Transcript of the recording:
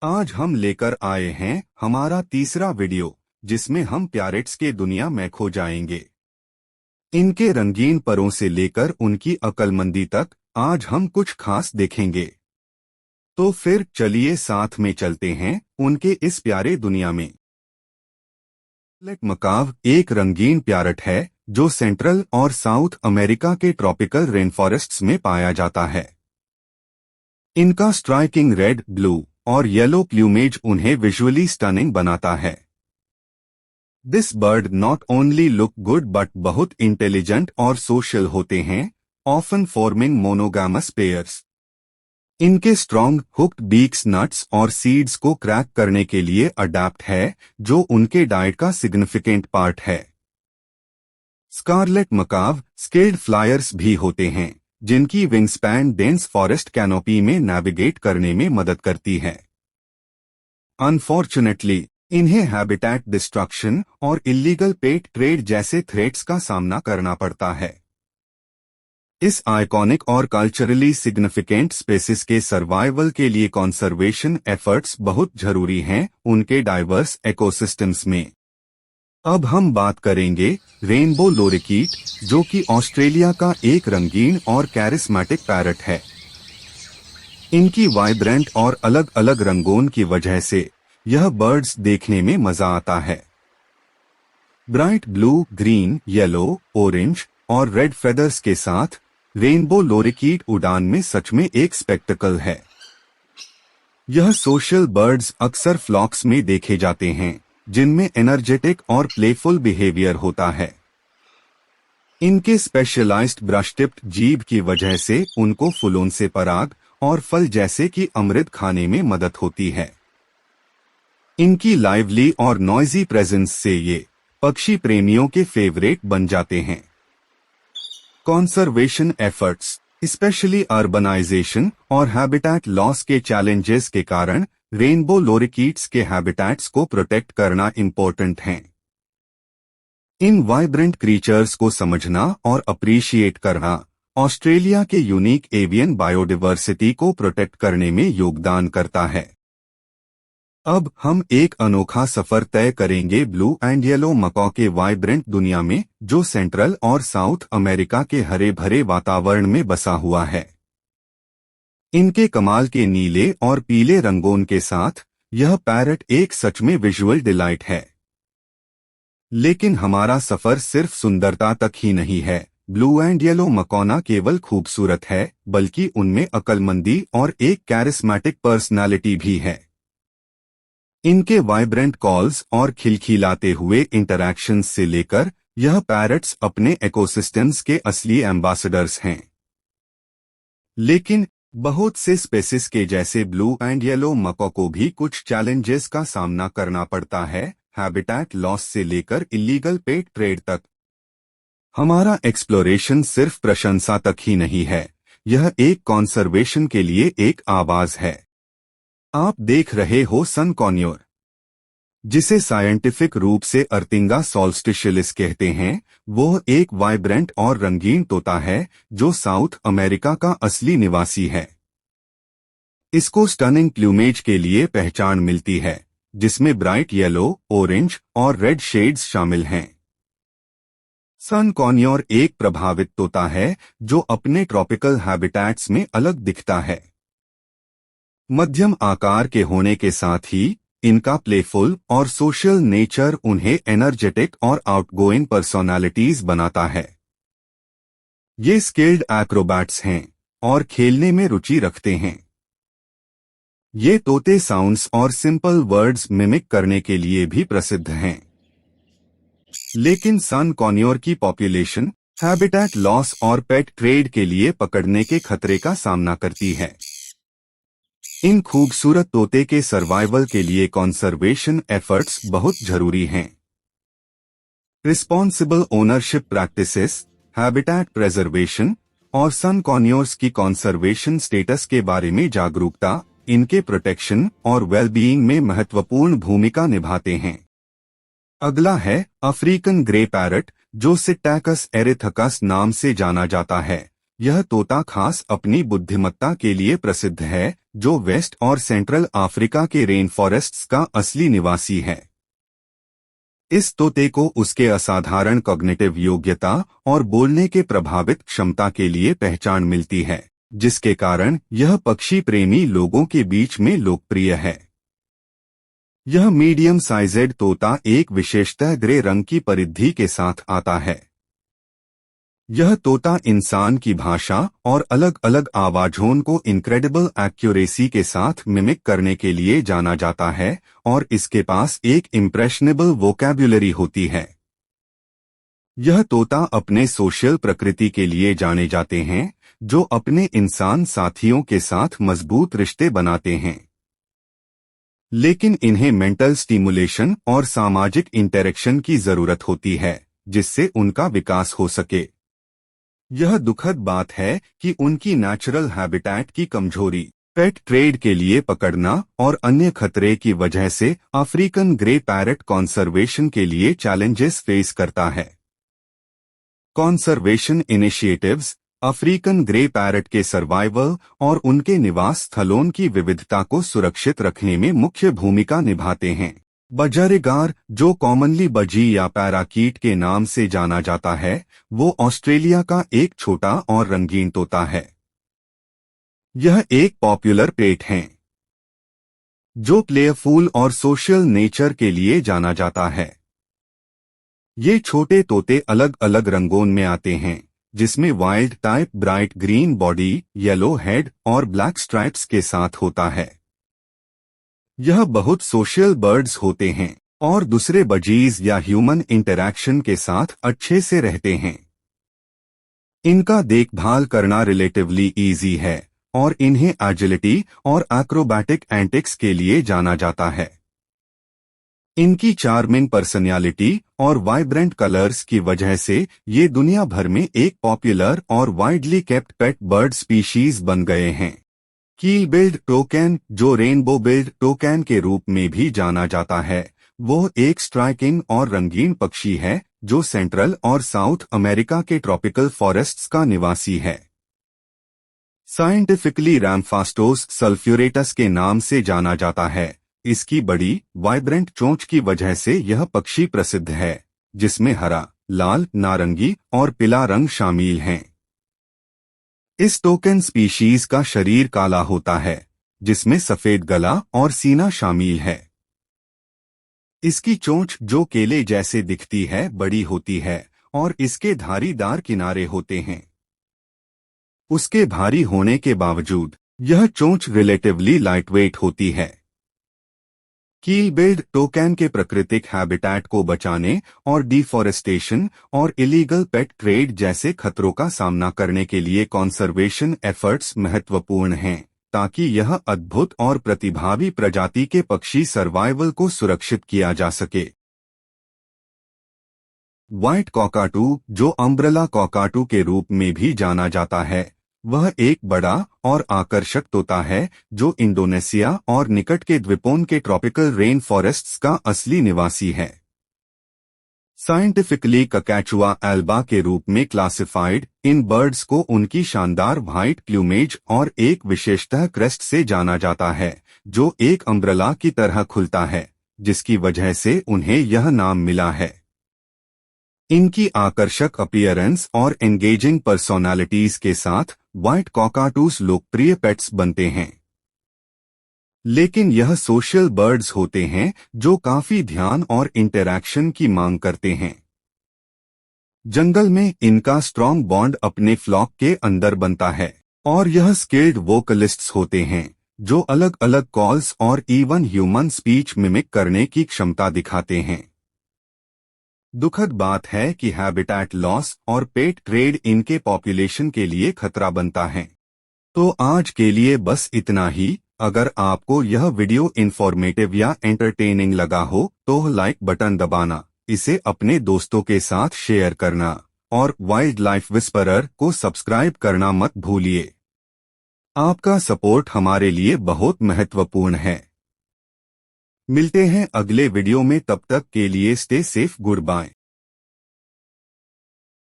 आज हम लेकर आए हैं हमारा तीसरा वीडियो, जिसमें हम पैरट्स के दुनिया में खो जाएंगे। इनके रंगीन परों से लेकर उनकी अक्लमंदी तक आज हम कुछ खास देखेंगे। तो फिर चलिए साथ में चलते हैं उनके इस प्यारे दुनिया में। स्कारलेट मकाव एक रंगीन पैरट है जो सेंट्रल और साउथ अमेरिका के ट्रॉपिकल रेनफॉरेस्ट्स में पाया जाता है। इनका स्ट्राइकिंग रेड, ब्लू और येलो प्लूमेज उन्हें विजुअली स्टनिंग बनाता है। This bird not only look good but बहुत इंटेलिजेंट और सोशल होते हैं, ऑफन फॉर्मिंग मोनोगामस पेयर्स। इनके स्ट्रॉन्ग हुक्ड बीक्स नट्स और सीड्स को क्रैक करने के लिए अडैप्ट है, जो उनके डाइट का सिग्निफिकेंट पार्ट है। स्कारलेट मकाव स्किल्ड फ्लायर्स भी होते हैं, जिनकी wing span dense forest canopy में नेविगेट करने में मदद करती है। अनफॉर्चुनेटली इन्हें हैबिटेट डिस्ट्रक्शन और इल्लीगल पेट ट्रेड जैसे थ्रेट्स का सामना करना पड़ता है। इस आइकॉनिक और कल्चरली सिग्निफिकेंट स्पेसिस के सर्वाइवल के लिए कंजर्वेशन एफर्ट्स बहुत जरूरी हैं उनके डाइवर्स इकोसिस्टम्स में। अब हम बात करेंगे रेनबो लोरिकीट, जो कि ऑस्ट्रेलिया का एक रंगीन और कैरिस्मेटिक पैरट है। इनकी वाइब्रेंट और अलग अलग रंगों की वजह से यह बर्ड्स देखने में मजा आता है। Bright blue, green, yellow, orange और रेड फेदर्स के साथ रेनबो लोरिकीट उड़ान में सच में एक स्पेक्टेकल है। यह सोशल बर्ड्स अक्सर फ्लॉक्स में देखे जाते हैं, जिनमें एनर्जेटिक और प्लेफुल बिहेवियर होता है। इनके स्पेशलाइज्ड ब्रश टिप्ड जीभ की वजह से उनको फूलों से पराग और फल जैसे कि अमृत खाने में मदद होती है। इनकी लाइवली और नॉइजी प्रेजेंस से ये पक्षी प्रेमियों के फेवरेट बन जाते हैं। कंजर्वेशन एफर्ट्स, स्पेशली अर्बनाइजेशन और हैबिटेट लॉस के चैलेंजेस के कारण रेनबो लोरिकीट्स के हैबिटेट्स को प्रोटेक्ट करना इम्पोर्टेंट है। इन वाइब्रेंट क्रीचर्स को समझना और अप्रिशिएट करना ऑस्ट्रेलिया के यूनिक एवियन बायोडाइवर्सिटी को प्रोटेक्ट करने में योगदान करता है। अब हम एक अनोखा सफर तय करेंगे ब्लू एंड येलो मकॉ के वाइब्रेंट दुनिया में, जो सेंट्रल और साउथ अमेरिका के हरे भरे वातावरण में बसा हुआ है। इनके कमाल के नीले और पीले रंगों के साथ यह पैरट एक सच में विजुअल डिलाइट है। लेकिन हमारा सफर सिर्फ सुंदरता तक ही नहीं है। ब्लू एंड येलो मकॉ न केवल खूबसूरत है, बल्कि उनमें अक्लमंदी और एक कैरिस्मेटिक पर्सनालिटी भी है। इनके वाइब्रेंट कॉल्स और खिलखिलाते हुए इंटरैक्शंस से लेकर यह पैरट्स अपने इकोसिस्टम्स के असली एम्बेसडर्स हैं। लेकिन बहुत से स्पेसिस के जैसे ब्लू एंड येलो मकॉ को भी कुछ चैलेंजेस का सामना करना पड़ता है, हैबिटेट लॉस से लेकर इल्लीगल पेट ट्रेड तक। हमारा एक्सप्लोरेशन सिर्फ प्रशंसा तक ही नहीं है, यह एक कंजर्वेशन के लिए एक आवाज है। आप देख रहे हो सन कॉन्योर, जिसे साइंटिफिक रूप से अर्तिंगा सोल्स्टिशियलिस कहते हैं। वो एक वाइब्रेंट और रंगीन तोता है जो साउथ अमेरिका का असली निवासी है। इसको स्टनिंग प्लूमेज के लिए पहचान मिलती है, जिसमें ब्राइट येलो, ऑरेंज और रेड शेड्स शामिल हैं। सन कॉन्योर एक प्रभावित तोता है जो अपने ट्रॉपिकल हैबिटेट्स में अलग दिखता है। मध्यम आकार के होने के साथ ही इनका प्लेफुल और सोशल नेचर उन्हें एनर्जेटिक और आउटगोइंग पर्सनालिटीज बनाता है। ये स्किल्ड एक्रोबैट्स हैं और खेलने में रुचि रखते हैं। ये तोते साउंड्स और सिंपल वर्ड्स मिमिक करने के लिए भी प्रसिद्ध हैं। लेकिन सन कॉन्योर की पॉपुलेशन हैबिटेट लॉस और पेट ट्रेड के लिए पकड़ने के खतरे का सामना करती है। इन खूबसूरत तोते के सर्वाइवल के लिए कंजर्वेशन एफर्ट्स बहुत जरूरी हैं। Responsible ownership practices, habitat preservation और सन कॉन्योर्स की कंजर्वेशन स्टेटस के बारे में जागरूकता इनके प्रोटेक्शन और वेलबीइंग में महत्वपूर्ण भूमिका निभाते हैं। अगला है अफ्रीकन ग्रे पैरट, जो सिट्टैकस एरिथकस नाम से जाना जाता है, यह तोता खास अपनी बुद्धिमत्ता के लिए प्रसिद्ध है, जो वेस्ट और सेंट्रल अफ्रीका के रेन फॉरेस्ट्स का असली निवासी है। इस तोते को उसके असाधारण कॉग्निटिव योग्यता और बोलने के प्रभावित क्षमता के लिए पहचान मिलती है, जिसके कारण यह पक्षी प्रेमी लोगों के बीच में लोकप्रिय है। यह मीडियम साइजेड तोता एक विशेषतः ग्रे रंग की परिधि के साथ आता है। यह तोता इंसान की भाषा और अलग अलग आवाज़ों को इनक्रेडिबल एक्यूरेसी के साथ मिमिक करने के लिए जाना जाता है और इसके पास एक इम्प्रेशनेबल वोकैब्युलरी होती है। यह तोता अपने सोशल प्रकृति के लिए जाने जाते हैं, जो अपने इंसान साथियों के साथ मजबूत रिश्ते बनाते हैं। लेकिन इन्हें मेंटल स्टिमुलेशन और सामाजिक इंटरेक्शन की जरूरत होती है, जिससे उनका विकास हो सके। यह दुखद बात है कि उनकी नेचुरल हैबिटेट की कमजोरी, पेट ट्रेड के लिए पकड़ना और अन्य खतरे की वजह से अफ्रीकन ग्रे पैरट कॉन्सर्वेशन के लिए चैलेंजेस फेस करता है। Conservation initiatives African grey parrot के सर्वाइवल और उनके निवास स्थलों की विविधता को सुरक्षित रखने में मुख्य भूमिका निभाते हैं। बजरिगार, जो कॉमनली बजी या पैराकीट के नाम से जाना जाता है, वो ऑस्ट्रेलिया का एक छोटा और रंगीन तोता है। यह एक पॉपुलर पेट है, जो प्लेयरफुल और सोशल नेचर के लिए जाना जाता है। ये छोटे तोते अलग अलग रंगों में आते हैं, जिसमें wild type bright green body, yellow head और ब्लैक स्ट्राइप्स के साथ होता है। यह बहुत सोशल बर्ड्स होते हैं और दूसरे बजीज या ह्यूमन इंटरैक्शन के साथ अच्छे से रहते हैं। इनका देखभाल करना रिलेटिवली इजी है और इन्हें एजिलिटी और एक्रोबैटिक एंटिक्स के लिए जाना जाता है। इनकी चार्मिंग पर्सनैलिटी और वाइब्रेंट कलर्स की वजह से ये दुनिया भर में एक पॉपुलर और वाइडली केप्ट पेट बर्ड स्पीशीज बन गए हैं। कील बिल्ड टोकैन, जो रेनबो बिल्ड टोकैन के रूप में भी जाना जाता है, वो एक स्ट्राइकिंग और रंगीन पक्षी है जो सेंट्रल और साउथ अमेरिका के ट्रॉपिकल फॉरेस्ट्स का निवासी है। साइंटिफिकली रैम्फास्टोस सल्फ्यूरेटस के नाम से जाना जाता है। इसकी बड़ी, वाइब्रेंट चोंच की वजह से यह पक्षी प्रसिद्ध है, जिसमें हरा, लाल, नारंगी और पीला रंग शामिल हैं। इस टोकन स्पीशीज का शरीर काला होता है, जिसमें सफेद गला और सीना शामिल है। इसकी चोंच, जो केले जैसे दिखती है, बड़ी होती है और इसके धारीदार किनारे होते हैं। उसके भारी होने के बावजूद यह चोंच रिलेटिवली लाइटवेट होती है। कील बिल्ड टोकैन के प्राकृतिक हैबिटेट को बचाने और डिफॉरेस्टेशन और इलीगल पेट ट्रेड जैसे खतरों का सामना करने के लिए कॉन्सर्वेशन एफर्ट्स महत्वपूर्ण हैं, ताकि यह अद्भुत और प्रतिभावी प्रजाति के पक्षी सर्वाइवल को सुरक्षित किया जा सके। व्हाइट कॉकाटू, जो अम्ब्रेला कॉकाटू के रूप में भी जाना जाता है, वह एक बड़ा और आकर्षक तोता है जो इंडोनेशिया और निकट के द्वीपों के ट्रॉपिकल रेन फॉरेस्ट्स का असली निवासी है। साइंटिफिकली ककैचुआ एल्बा के रूप में क्लासिफाइड, इन बर्ड्स को उनकी शानदार व्हाइट प्लूमेज और एक विशेषतः क्रेस्ट से जाना जाता है, जो एक अम्ब्रेला की तरह खुलता है, जिसकी वजह से उन्हें यह नाम मिला है। इनकी आकर्षक अपीयरेंस और एंगेजिंग पर्सोनैलिटीज के साथ व्हाइट कॉकाटूस लोकप्रिय पेट्स बनते हैं। लेकिन यह सोशल बर्ड्स होते हैं जो काफी ध्यान और इंटरैक्शन की मांग करते हैं। जंगल में इनका स्ट्रॉन्ग बॉन्ड अपने फ्लॉक के अंदर बनता है और यह स्किल्ड वोकलिस्ट्स होते हैं जो अलग अलग कॉल्स और इवन ह्यूमन स्पीच मिमिक करने की क्षमता दिखाते हैं। दुखद बात है कि हैबिटेट लॉस और पेट ट्रेड इनके पॉपुलेशन के लिए खतरा बनता है। तो आज के लिए बस इतना ही। अगर आपको यह वीडियो इंफॉर्मेटिव या एंटरटेनिंग लगा हो तो लाइक बटन दबाना, इसे अपने दोस्तों के साथ शेयर करना और वाइल्ड लाइफ विस्परर को सब्सक्राइब करना मत भूलिए। आपका सपोर्ट हमारे लिए बहुत महत्वपूर्ण है। मिलते हैं अगले वीडियो में, तब तक के लिए स्टे सेफ, गुड बाय।